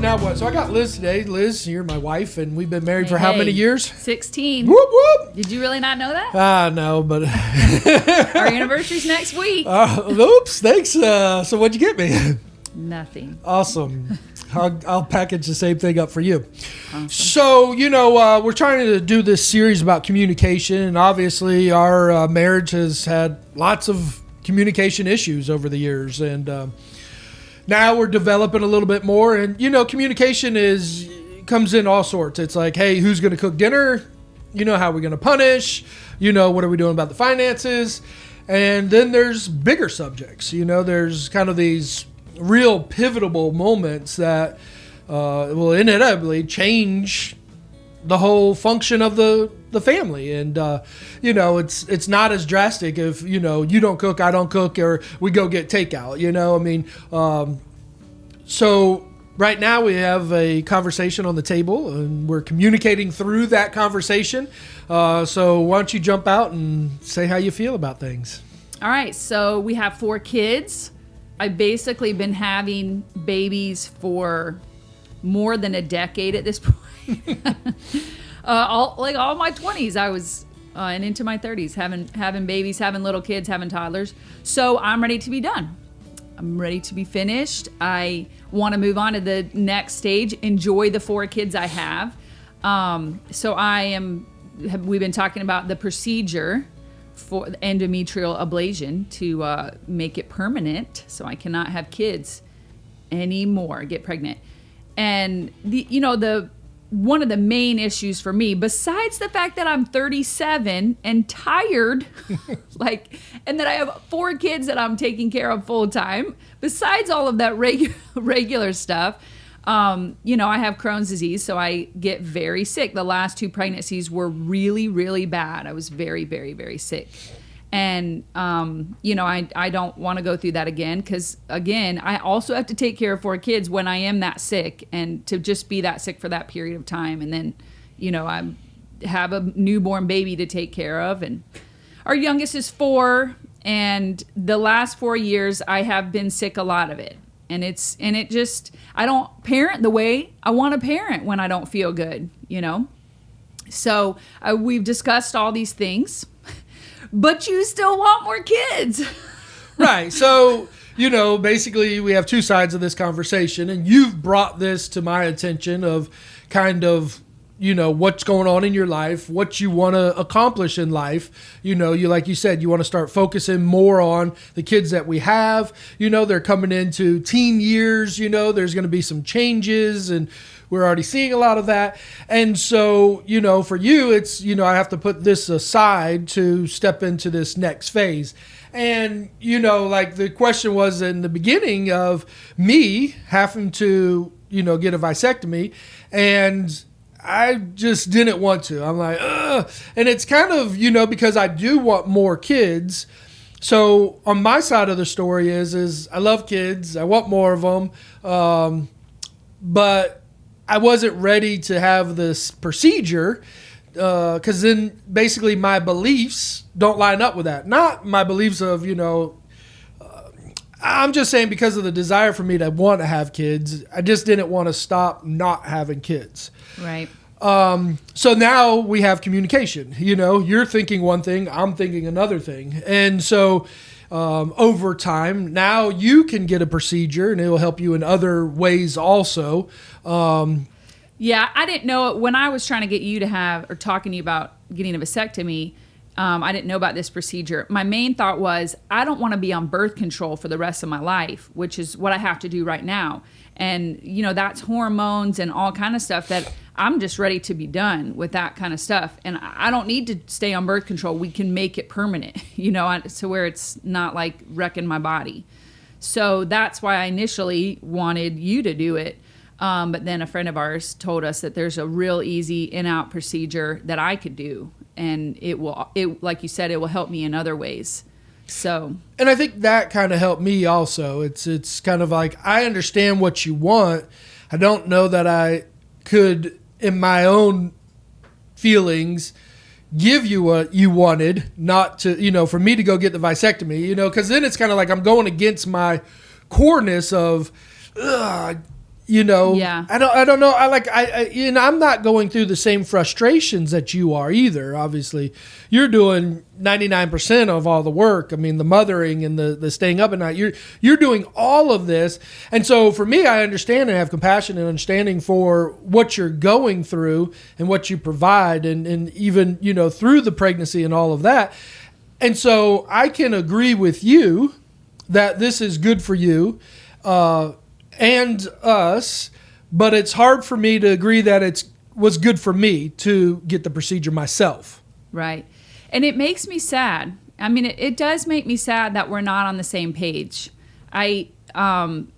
marriage, now what? So I got Liz today. Liz, you're my wife, and we've been married for how many years? 16. Whoop, whoop. Did you really not know that? No, but... Our anniversary's next week. Oops, thanks. So what'd you get me? Nothing. Awesome. I'll package the same thing up for you. Awesome. So, we're trying to do this series about communication, and obviously our marriage has had lots of communication issues over the years, and now we're developing a little bit more, and communication comes in all sorts. It's like, hey, who's going to cook dinner? How are we going to punish? What are we doing about the finances? And then there's bigger subjects. There's kind of these real pivotal moments that will inevitably change the whole function of the family. And it's not as drastic if you don't cook, I don't cook, or we go get takeout. So right now we have a conversation on the table, and we're communicating through that conversation. So why don't you jump out and say how you feel about things? All right, so we have 4 kids. I've basically been having babies for more than a decade at this point. all my 20s, I was and into my 30s having babies, having little kids, having toddlers. So I'm ready to be done. I'm ready to be finished. I want to move on to the next stage, enjoy the 4 kids I have. We've been talking about the procedure for the endometrial ablation to make it permanent, so I cannot have kids anymore, get pregnant. And one of the main issues for me, besides the fact that I'm 37 and tired, and that I have 4 kids that I'm taking care of full time, besides all of that regular stuff, I have Crohn's disease, so I get very sick. The last 2 pregnancies were really, really bad. I was very, very, very sick. And, I don't want to go through that again because, again, I also have to take care of 4 kids when I am that sick, and to just be that sick for that period of time. And then, I have a newborn baby to take care of. And our youngest is 4. And the last 4 years, I have been sick a lot of it. And I don't parent the way I want to parent when I don't feel good, So we've discussed all these things, but you still want more kids. Right. So, basically we have 2 sides of this conversation, and you've brought this to my attention of kind of, what's going on in your life, what you want to accomplish in life. Like you said, you want to start focusing more on the kids that we have. They're coming into teen years, there's going to be some changes, and we're already seeing a lot of that. And so, for you, it's, I have to put this aside to step into this next phase. And, like the question was in the beginning of me having to, get a vasectomy, and I just didn't want to. I'm like, ugh. And it's kind of, because I do want more kids. So on my side of the story is I love kids. I want more of them. But I wasn't ready to have this procedure because then basically my beliefs don't line up with that. Not my beliefs of, I'm just saying because of the desire for me to want to have kids, I just didn't want to stop not having kids. Right. So now we have communication. You're thinking one thing, I'm thinking another thing. And so over time, now you can get a procedure, and it will help you in other ways also. Yeah, I didn't know it when I was trying to get you to have, or talking to you about getting a vasectomy. I didn't know about this procedure. My main thought was, I don't want to be on birth control for the rest of my life, which is what I have to do right now. And, that's hormones and all kind of stuff that I'm just ready to be done with that kind of stuff. And I don't need to stay on birth control. We can make it permanent, to where it's not like wrecking my body. So that's why I initially wanted you to do it. But then a friend of ours told us that there's a real easy in-out procedure that I could do. And it like you said, it will help me in other ways. So, and I think that kind of helped me also. It's kind of like, I understand what you want. I don't know that I could, in my own feelings, give you what you wanted, not to, for me to go get the vasectomy, because then it's kind of like I'm going against my coreness of, Yeah. I don't know. I'm not going through the same frustrations that you are either. Obviously, you're doing 99% of all the work. I mean, the mothering and the staying up at night. You're doing all of this, and so for me, I understand and have compassion and understanding for what you're going through and what you provide, and even through the pregnancy and all of that. And so I can agree with you that this is good for you. And us, but it's hard for me to agree that it was good for me to get the procedure myself. Right. And it makes me sad. I mean, it does make me sad that we're not on the same page. I want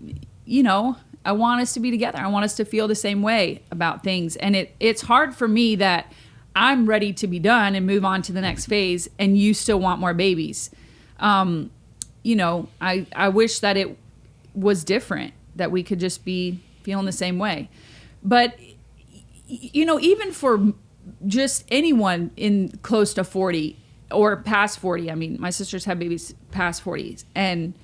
us to be together. I want us to feel the same way about things. And it's hard for me that I'm ready to be done and move on to the next phase, and you still want more babies. I wish that it was different, that we could just be feeling the same way. But, even for just anyone in close to 40 or past 40, I mean, my sisters have babies past 40s. And,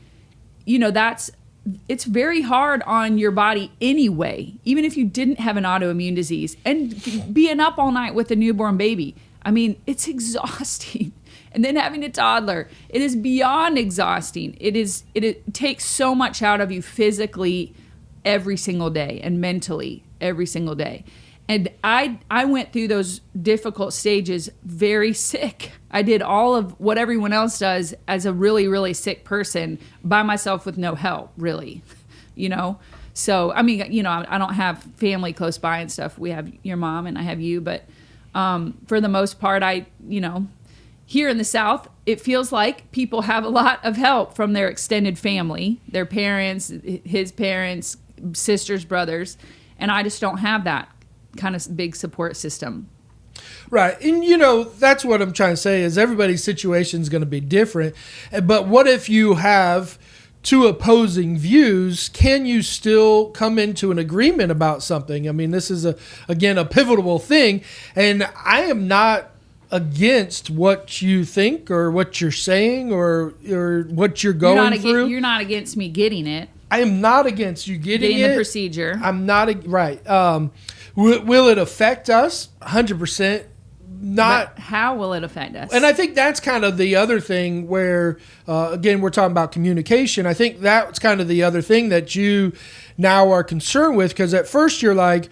it's very hard on your body anyway, even if you didn't have an autoimmune disease. And being up all night with a newborn baby, I mean, it's exhausting. And then having a toddler, it is beyond exhausting. It takes so much out of you physically every single day and mentally every single day. And I went through those difficult stages very sick. I did all of what everyone else does as a really, really sick person by myself with no help, really, So, I mean, I don't have family close by and stuff. We have your mom and I have you, but for the most part, here in the South, it feels like people have a lot of help from their extended family, their parents, his parents, sisters, brothers, and I just don't have that kind of big support system. Right. And, that's what I'm trying to say is everybody's situation is going to be different. But what if you have two opposing views? Can you still come into an agreement about something? I mean, this is, again, a pivotal thing. And I am not against what you think or what you're saying or what you're going through. You're not against me getting it. I am not against you getting the procedure. I'm not right. Will it affect us? 100%. Not. But how will it affect us? And I think that's kind of the other thing where, again, we're talking about communication. I think that's kind of the other thing that you now are concerned with, because at first you're like,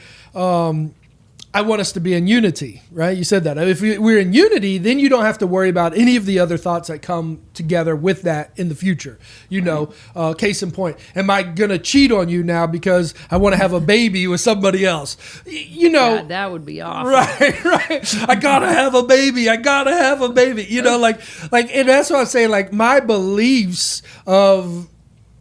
I want us to be in unity, right? You said that. If we're in unity, then you don't have to worry about any of the other thoughts that come together with that in the future. Case in point, am I going to cheat on you now because I want to have a baby with somebody else? God, that would be awful. Right. I got to have a baby. And that's what I'm saying. Like, my beliefs of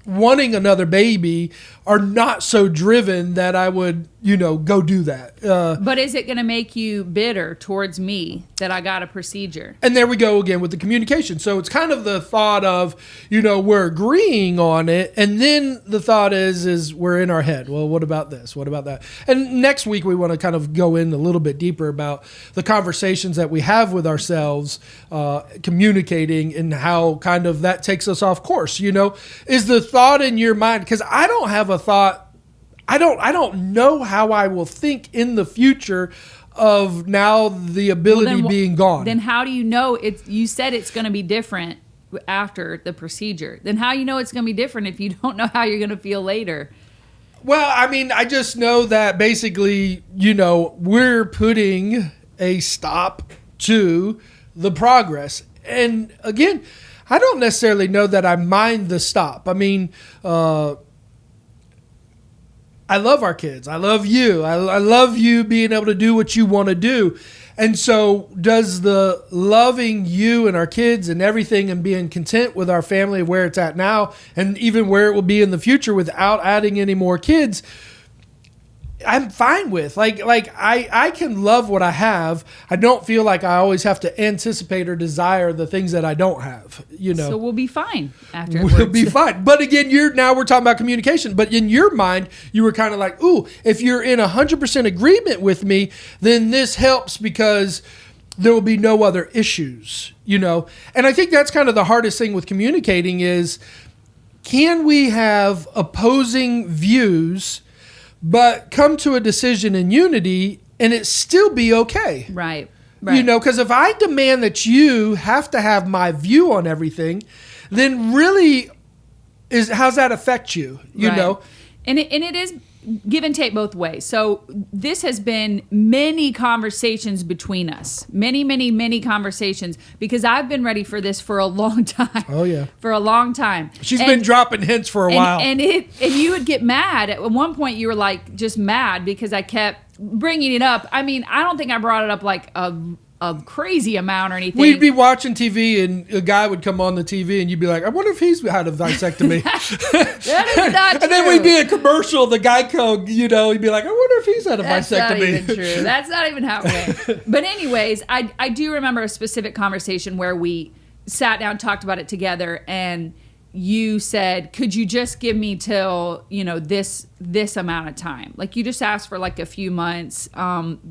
wanting another baby are not so driven that I would, go do that. But is it going to make you bitter towards me that I got a procedure? And there we go again with the communication. So it's kind of the thought of, we're agreeing on it. And then the thought is we're in our head. Well, what about this? What about that? And next week we want to kind of go in a little bit deeper about the conversations that we have with ourselves, communicating, and how kind of that takes us off course. Is the thought in your mind, because I don't have a thought. I don't know how I will think in the future of now the ability being gone. Then how do you know you said it's going to be different after the procedure? Then how you know it's going to be different if you don't know how you're going to feel later? Well, I mean, I just know that basically, we're putting a stop to the progress. And again, I don't necessarily know that I mind the stop. I mean, I love our kids. I love you. I love you being able to do what you want to do. And so does the loving you and our kids and everything and being content with our family where it's at now and even where it will be in the future without adding any more kids, I'm fine with. I can love what I have. I don't feel like I always have to anticipate or desire the things that I don't have, So we'll be fine after. We'll be fine. But again, we're talking about communication. But in your mind, you were kind of like, ooh, if you're in 100% agreement with me, then this helps because there will be no other issues, And I think that's kind of the hardest thing with communicating is, can we have opposing views but come to a decision in unity and it still be okay. Right. You know, because if I demand that you have to have my view on everything, then really how's that affect you? You know? And it is give and take both ways. So this has been many conversations between us. Many conversations, because I've been ready for this for a long time. Oh, yeah. For a long time. She's been dropping hints for a while. And you would get mad. At one point you were like just mad because I kept bringing it up. I mean, I don't think I brought it up like a crazy amount or anything. We'd be watching TV and a guy would come on the TV and you'd be like, I wonder if he's had a vasectomy. That is not true. And then we'd be in a commercial, the Geico, you know, he'd be like, I wonder if he's had a That's vasectomy. not even true. That's not even how it went. But anyways, I do remember a specific conversation where we sat down, talked about it together, and you said, could you just give me till, you know, this amount of time? Like, you just asked for like a few months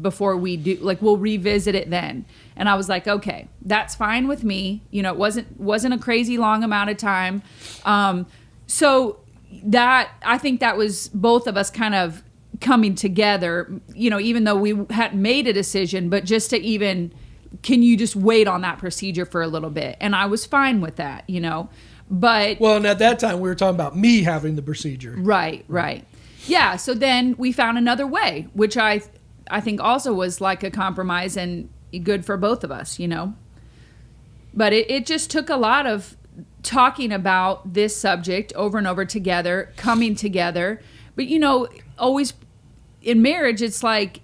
before we do, like, we'll revisit it then. And I was like, okay, that's fine with me. You know, it wasn't a crazy long amount of time. So that, I think that was both of us kind of coming together, you know, even though we hadn't made a decision, but just to even, can you just wait on that procedure for a little bit? And I was fine with that, you know. But well, and at that time we were talking about me having the procedure. Right. Yeah. So then we found another way, which I think also was like a compromise and good for both of us, you know. But it just took a lot of talking about this subject over and over together, coming together. But, you know, always in marriage, it's like,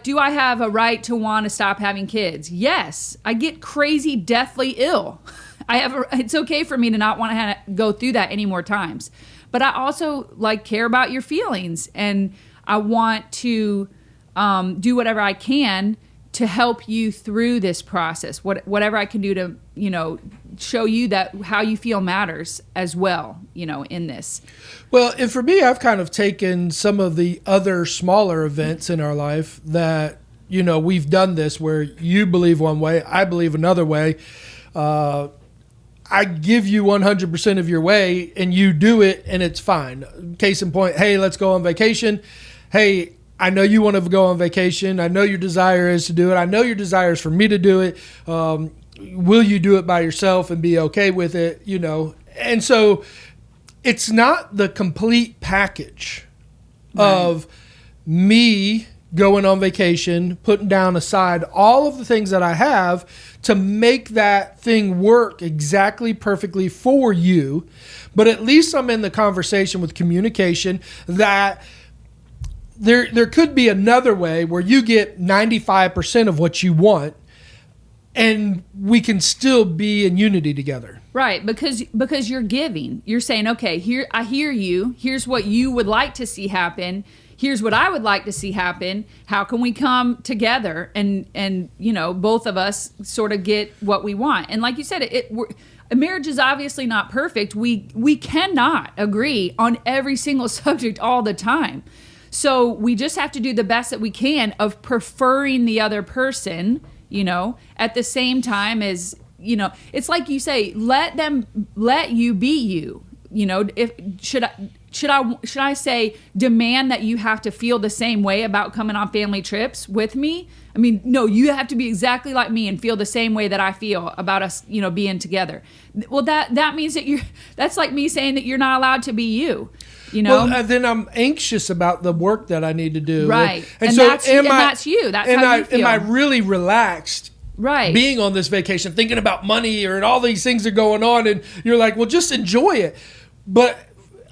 do I have a right to want to stop having kids? Yes. I get crazy, deathly ill. It's okay for me to not want to go through that any more times. But I also care about your feelings, and I want to do whatever I can to help you through this process. Whatever I can do to, you know, show you that how you feel matters as well, you know, in this. Well, and for me, I've kind of taken some of the other smaller events in our life that, you know, we've done this where you believe one way, I believe another way. I give you 100% of your way and you do it and it's fine. Case in point, hey, let's go on vacation. Hey, I know you want to go on vacation. I know your desire is to do it. I know your desire is for me to do it. Will you do it by yourself and be okay with it? You know, and so it's not the complete package of me going on vacation, putting down aside all of the things that I have to make that thing work exactly perfectly for you. But at least I'm in the conversation with communication that there could be another way where you get 95% of what you want and we can still be in unity together. Right, because you're giving. You're saying, okay, here I hear you. Here's what you would like to see happen. Here's what I would like to see happen. How can we come together and you know, both of us sort of get what we want? And like you said, a marriage is obviously not perfect. We cannot agree on every single subject all the time. So we just have to do the best that we can of preferring the other person, you know, at the same time as, you know, it's like you say, let you be you. You know, should I say demand that you have to feel the same way about coming on family trips with me? I mean, no, you have to be exactly like me and feel the same way that I feel about us, you know, being together. Well, that means that that's like me saying that you're not allowed to be you. You know? Well, then I'm anxious about the work that I need to do. Right. And so that's you. That's how you feel. Am I really relaxed? Right. Being on this vacation, thinking about money and all these things are going on, and you're like, well, just enjoy it. But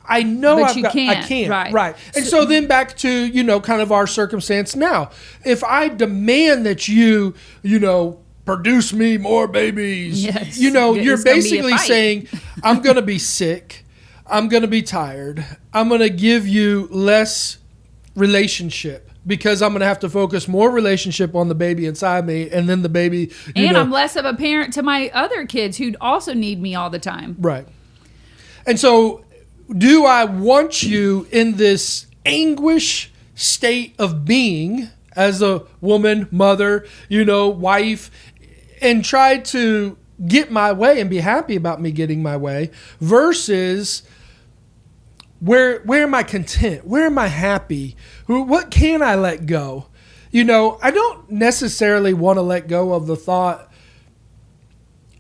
I know I can't. Right. And so then back to, you know, kind of our circumstance now. If I demand that you know, produce me more babies, yes, you know, you're basically saying, I'm going to be sick. I'm going to be tired. I'm going to give you less relationship because I'm going to have to focus more relationship on the baby inside me and then the baby. And I'm less of a parent to my other kids who also need me all the time. Right. And so do I want you in this anguish state of being as a woman, mother, you know, wife, and try to get my way and be happy about me getting my way versus where am I content? Where am I happy? What can I let go? You know, I don't necessarily want to let go of the thought,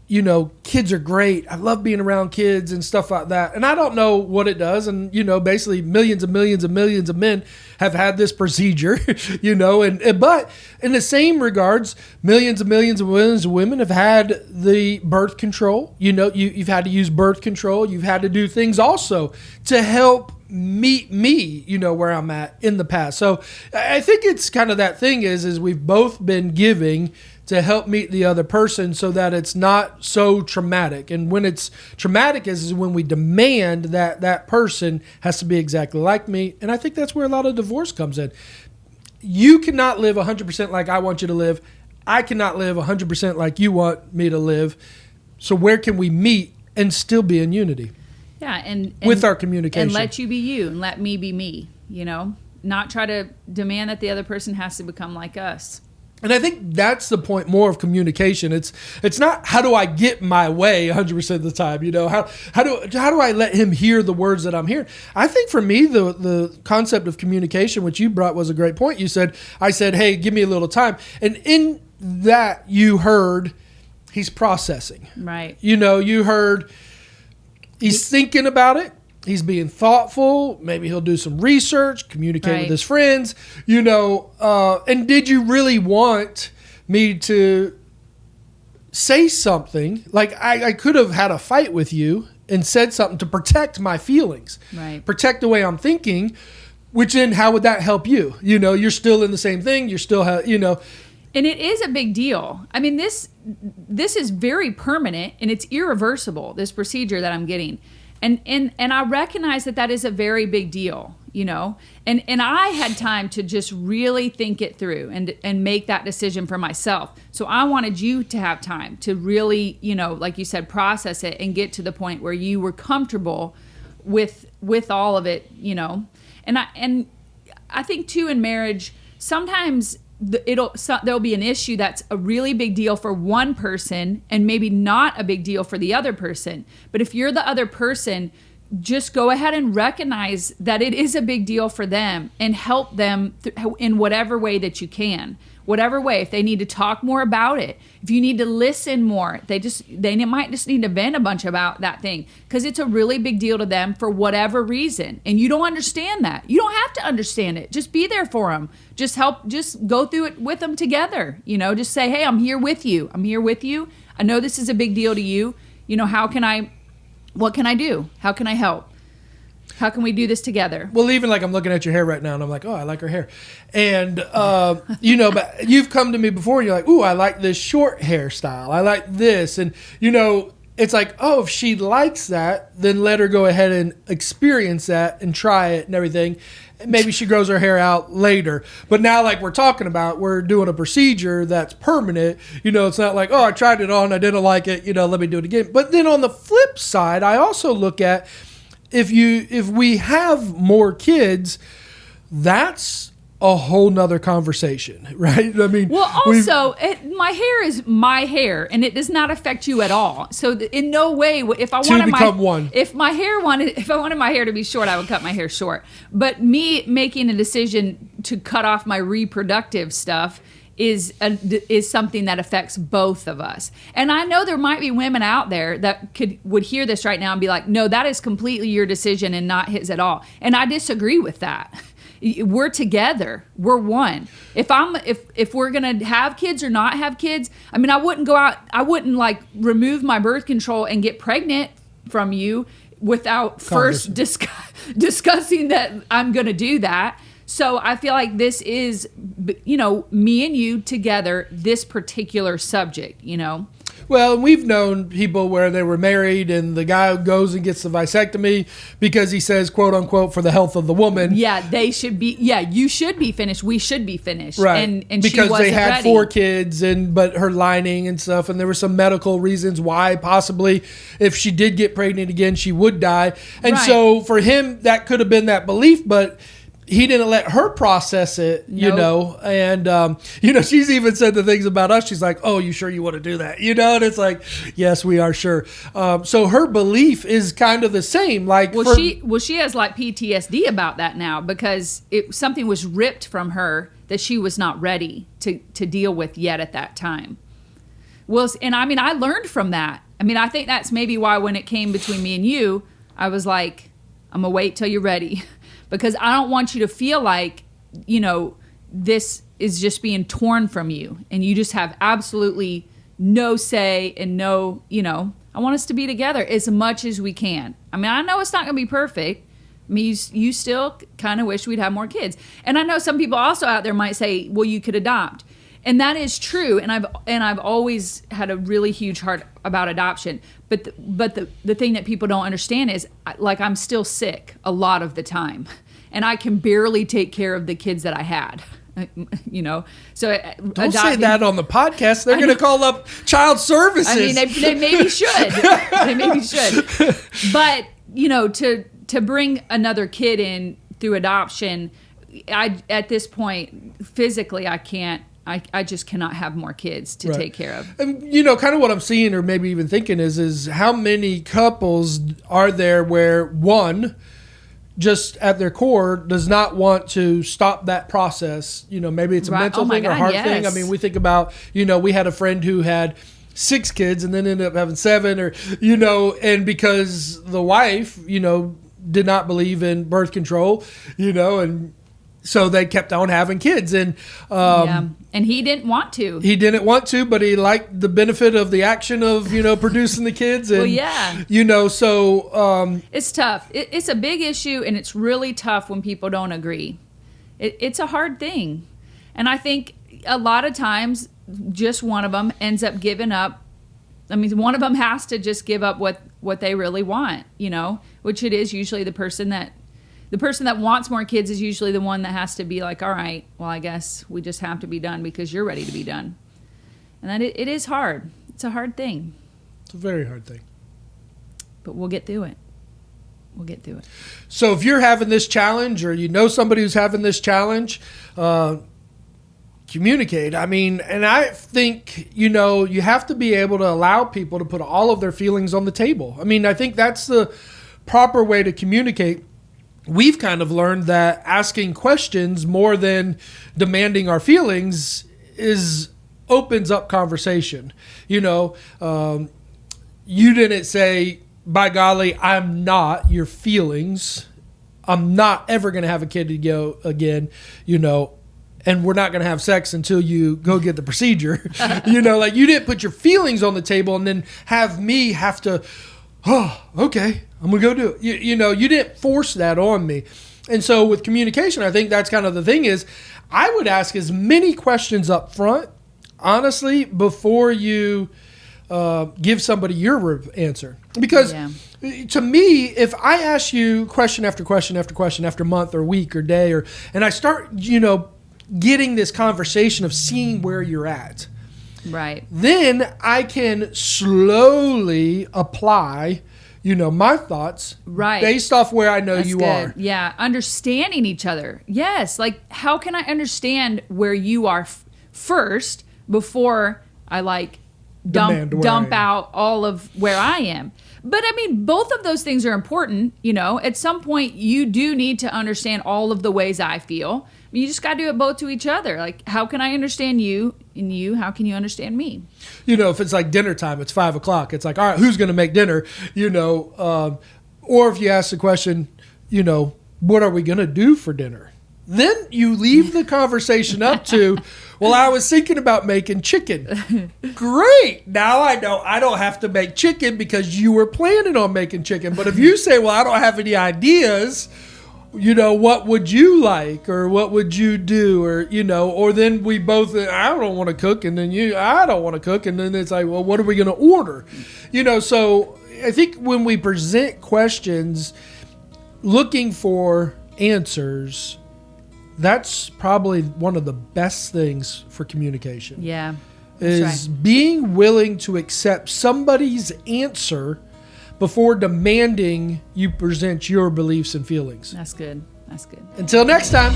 you know, kids are great. I love being around kids and stuff like that. And I don't know what it does. And, you know, basically millions and millions and millions of men have had this procedure, you know, but in the same regards, millions and millions of women have had the birth control. You know, you've had to use birth control. You've had to do things also to help meet me, you know, where I'm at in the past. So I think it's kind of that thing is we've both been giving to help meet the other person so that it's not so traumatic. And when it's traumatic is when we demand that that person has to be exactly like me. And I think that's where a lot of divorce comes in. You cannot live 100% like I want you to live. I cannot live 100% like you want me to live. So where can we meet and still be in unity? Yeah, and with our communication. And let you be you and let me be me, you know? Not try to demand that the other person has to become like us. And I think that's the point more of communication. It's not how do I get my way 100% of the time, you know? How do I let him hear the words that I'm hearing? I think for me the concept of communication, which you brought, was a great point. I said, hey, give me a little time. And in that you heard he's processing. Right. You know, you heard he's thinking about it. He's being thoughtful. Maybe he'll do some research, communicate with his friends, you know. And did you really want me to say something? Like I could have had a fight with you and said something to protect my feelings, protect the way I'm thinking, which then how would that help you? You know, you're still in the same thing. You're still, you know. And it is a big deal. I mean, this is very permanent and it's irreversible, this procedure that I'm getting. And I recognize that is a very big deal, you know, and I had time to just really think it through and make that decision for myself. So I wanted you to have time to really, you know, like you said, process it and get to the point where you were comfortable with all of it, you know. And I think too in marriage, sometimes there'll be an issue that's a really big deal for one person and maybe not a big deal for the other person. But if you're the other person, just go ahead and recognize that it is a big deal for them and help them in whatever way that you can. Whatever way, if they need to talk more about it, if you need to listen more, they might just need to vent a bunch about that thing because it's a really big deal to them for whatever reason. And you don't understand that. You don't have to understand it. Just be there for them. Just go through it with them together. You know, just say, hey, I'm here with you. I'm here with you. I know this is a big deal to you. You know, what can I do? How can I help? How can we do this together? Well, even like I'm looking at your hair right now and I'm like, oh, I like her hair. And, you know, but you've come to me before and you're like, ooh, I like this short hairstyle. I like this. And, you know, it's like, oh, if she likes that, then let her go ahead and experience that and try it and everything. Maybe she grows her hair out later. But now, like we're talking about, we're doing a procedure that's permanent. You know, it's not like, oh, I tried it on, I didn't like it, you know, let me do it again. But then on the flip side, I also look at, if we have more kids, that's a whole nother conversation, right? I mean, well, also, my hair is my hair, and it does not affect you at all. So, in no way, if I wanted my hair to be short, I would cut my hair short. But me making a decision to cut off my reproductive stuff is something that affects both of us. And I know there might be women out there that would hear this right now and be like, no, that is completely your decision and not his at all. And I disagree with that. We're together. We're one. If we're going to have kids or not have kids, I mean, I wouldn't like remove my birth control and get pregnant from you without first discussing that I'm going to do that. So I feel like this is, you know, me and you together, this particular subject, you know. Well, we've known people where they were married and the guy goes and gets the vasectomy because he says, quote unquote, for the health of the woman. Yeah, you should be finished. We should be finished. Right. And because she wasn't they had ready. 4 kids but her lining and stuff. And there were some medical reasons why possibly if she did get pregnant again, she would die. And so for him, that could have been that belief. But he didn't let her process it, you Nope. know, and, she's even said the things about us. She's like, oh, you sure you want to do that? You know, and it's like, yes, we are sure. So her belief is kind of the same. Like, She has like PTSD about that now because something was ripped from her that she was not ready to deal with yet at that time. Well, and I mean, I learned from that. I mean, I think that's maybe why when it came between me and you, I was like, I'm going to wait till you're ready. Because I don't want you to feel like, this is just being torn from you and you just have absolutely no say and no, I want us to be together as much as we can. I mean, I know it's not going to be perfect. I mean, you still kind of wish we'd have more kids. And I know some people also out there might say, well, you could adopt. And that is true. And I've always had a really huge heart about adoption. But the thing that people don't understand is, like, I'm still sick a lot of the time. And I can barely take care of the kids that I had, So don't say that on the podcast. They're going to call up child services. I mean, they maybe should. They maybe should. But to bring another kid in through adoption, at this point physically I can't. I just cannot have more kids to take care of. And kind of what I'm seeing, or maybe even thinking, is how many couples are there where one, just at their core, does not want to stop that process. Maybe it's a mental thing or a heart thing. I mean, we think about, we had a friend who had 6 kids and then ended up having 7, or, and because the wife, did not believe in birth control, and so they kept on having kids. And and he didn't want to. He didn't want to, but he liked the benefit of the action of, producing the kids. And, well, yeah. So... it's tough. It's a big issue, and it's really tough when people don't agree. It's a hard thing. And I think a lot of times just one of them ends up giving up. I mean, one of them has to just give up what they really want, which it is usually the person that wants more kids is usually the one that has to be like, all right, well, I guess we just have to be done because you're ready to be done. And that it is hard. It's a hard thing. It's a very hard thing. But we'll get through it. We'll get through it. So if you're having this challenge, or somebody who's having this challenge, communicate. I mean, and I think, you have to be able to allow people to put all of their feelings on the table. I mean, I think that's the proper way to communicate. We've kind of learned that asking questions more than demanding our feelings opens up conversation. You didn't say, by golly, I'm not your feelings. I'm not ever going to have a kid again, and we're not going to have sex until you go get the procedure. Like, you didn't put your feelings on the table and then have me have to, oh, okay, I'm going to go do it. You didn't force that on me. And so with communication, I think that's kind of the thing is, I would ask as many questions up front, honestly, before you give somebody your answer. Because to me, if I ask you question after question after question after month or week or day, and I start, getting this conversation of seeing where you're at, right, then I can slowly apply my thoughts based off where I know That's you good. Are. Yeah, understanding each other. Yes, like how can I understand where you are first before I dump out all of where I am? But I mean, both of those things are important. At some point you do need to understand all of the ways I feel. You just got to do it both to each other. Like, how can I understand you, and how can you understand me? If it's like dinner time, it's 5:00. It's like, all right, who's going to make dinner? Or if you ask the question, what are we going to do for dinner? Then you leave the conversation up to, well, I was thinking about making chicken. Great. Now I know I don't have to make chicken because you were planning on making chicken. But if you say, well, I don't have any ideas, what would you like, or what would you do, or then we both, I don't want to cook, and then I don't want to cook, and then it's like, well, what are we going to order? So I think when we present questions looking for answers, that's probably one of the best things for communication. Yeah. Is being willing to accept somebody's answer before demanding you present your beliefs and feelings. That's good. That's good. Until next time.